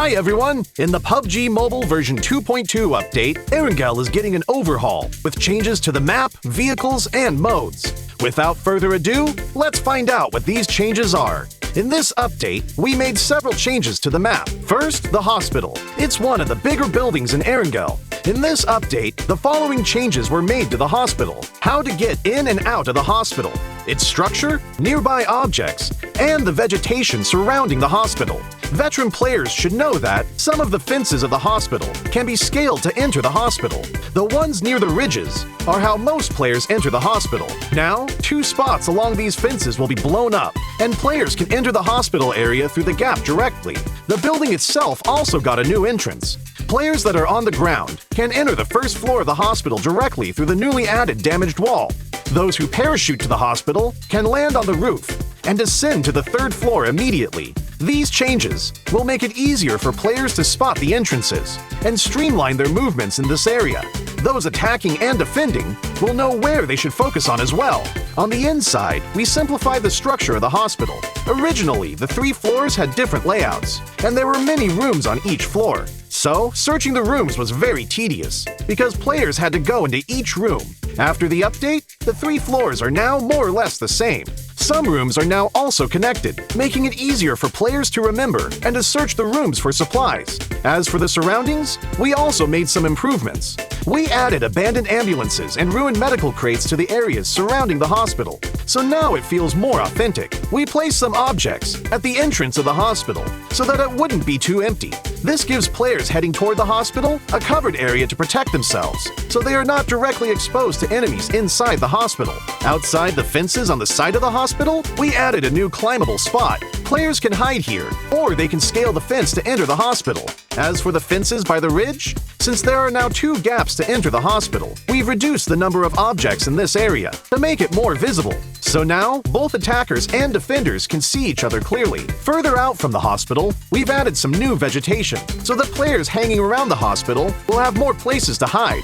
Hi everyone! In the PUBG Mobile version 2.2 update, Erangel is getting an overhaul with changes to the map, vehicles, and modes. Without further ado, let's find out what these changes are. In this update, we made several changes to the map. First, the hospital. It's one of the bigger buildings in Erangel. In this update, the following changes were made to the hospital. How to get in and out of the hospital, its structure, nearby objects, and the vegetation surrounding the hospital. Veteran players should know that some of the fences of the hospital can be scaled to enter the hospital. The ones near the ridges are how most players enter the hospital. Now, 2 spots along these fences will be blown up, and players can enter the hospital area through the gap directly. The building itself also got a new entrance. Players that are on the ground can enter the first floor of the hospital directly through the newly added damaged wall. Those who parachute to the hospital can land on the roof and descend to the 3rd floor immediately. These changes will make it easier for players to spot the entrances and streamline their movements in this area. Those attacking and defending will know where they should focus on as well. On the inside, we simplified the structure of the hospital. Originally, the 3 floors had different layouts, and there were many rooms on each floor. So, searching the rooms was very tedious, because players had to go into each room. After the update, the 3 floors are now more or less the same. Some rooms are now also connected, making it easier for players to remember and to search the rooms for supplies. As for the surroundings, we also made some improvements. We added abandoned ambulances and ruined medical crates to the areas surrounding the hospital, so now it feels more authentic. We placed some objects at the entrance of the hospital so that it wouldn't be too empty. This gives players heading toward the hospital a covered area to protect themselves, so they are not directly exposed to enemies inside the hospital. Outside the fences on the side of the hospital, we added a new climbable spot. Players can hide here, or they can scale the fence to enter the hospital. As for the fences by the ridge, since there are now 2 gaps to enter the hospital, we've reduced the number of objects in this area to make it more visible. So now, both attackers and defenders can see each other clearly. Further out from the hospital, we've added some new vegetation, so that players hanging around the hospital will have more places to hide.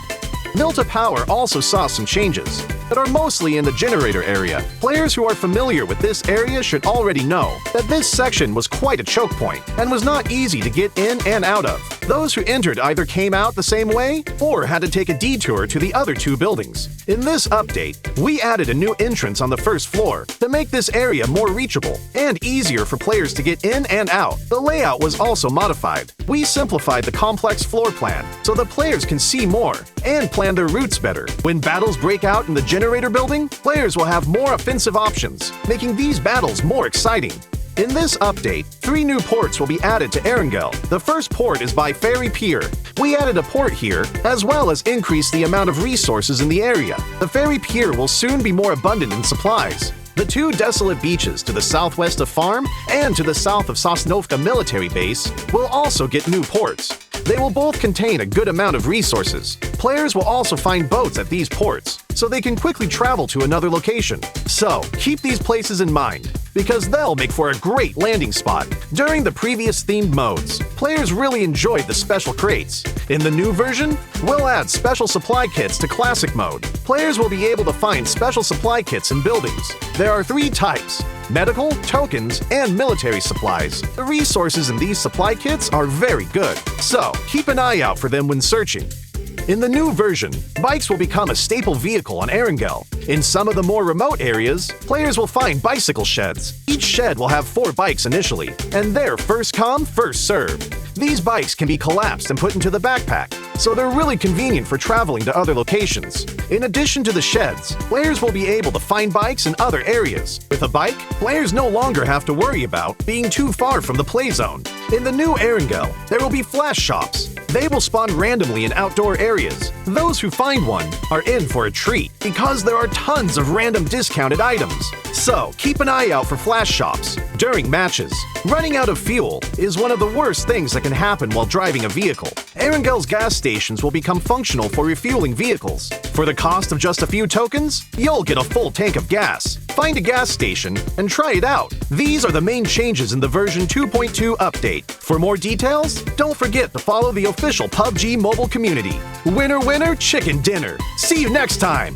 Milta Power also saw some changes that are mostly in the generator area. Players who are familiar with this area should already know that this section was quite a choke point and was not easy to get in and out of. Those who entered either came out the same way or had to take a detour to the other 2 buildings. In this update, we added a new entrance on the 1st floor to make this area more reachable and easier for players to get in and out. The layout was also modified. We simplified the complex floor plan so that players can see more and plan their routes better. When battles break out in the generator building, players will have more offensive options, making these battles more exciting. In this update, 3 new ports will be added to Erangel. The first port is by Ferry Pier. We added a port here, as well as increased the amount of resources in the area. The Ferry Pier will soon be more abundant in supplies. The 2 desolate beaches to the southwest of Farm and to the south of Sosnovka military base will also get new ports. They will both contain a good amount of resources. Players will also find boats at these ports, so they can quickly travel to another location. So, keep these places in mind, because they'll make for a great landing spot. During the previous themed modes, players really enjoyed the special crates. In the new version, we'll add special supply kits to classic mode. Players will be able to find special supply kits in buildings. There are 3 types: medical, tokens, and military supplies. The resources in these supply kits are very good, so keep an eye out for them when searching. In the new version, bikes will become a staple vehicle on Erangel. In some of the more remote areas, players will find bicycle sheds. Each shed will have 4 bikes initially, and they're first come, first served. These bikes can be collapsed and put into the backpack, so they're really convenient for traveling to other locations. In addition to the sheds, players will be able to find bikes in other areas. With a bike, players no longer have to worry about being too far from the play zone. In the new Erangel, there will be flash shops. They will spawn randomly in outdoor areas. Those who find one are in for a treat, because there are tons of random discounted items. So, keep an eye out for flash shops during matches. Running out of fuel is one of the worst things that can happen while driving a vehicle. Erangel's gas stations will become functional for refueling vehicles. For the cost of just a few tokens, you'll get a full tank of gas. Find a gas station and try it out. These are the main changes in the version 2.2 update. For more details, don't forget to follow the official PUBG mobile community. Winner, winner, chicken dinner. See you next time!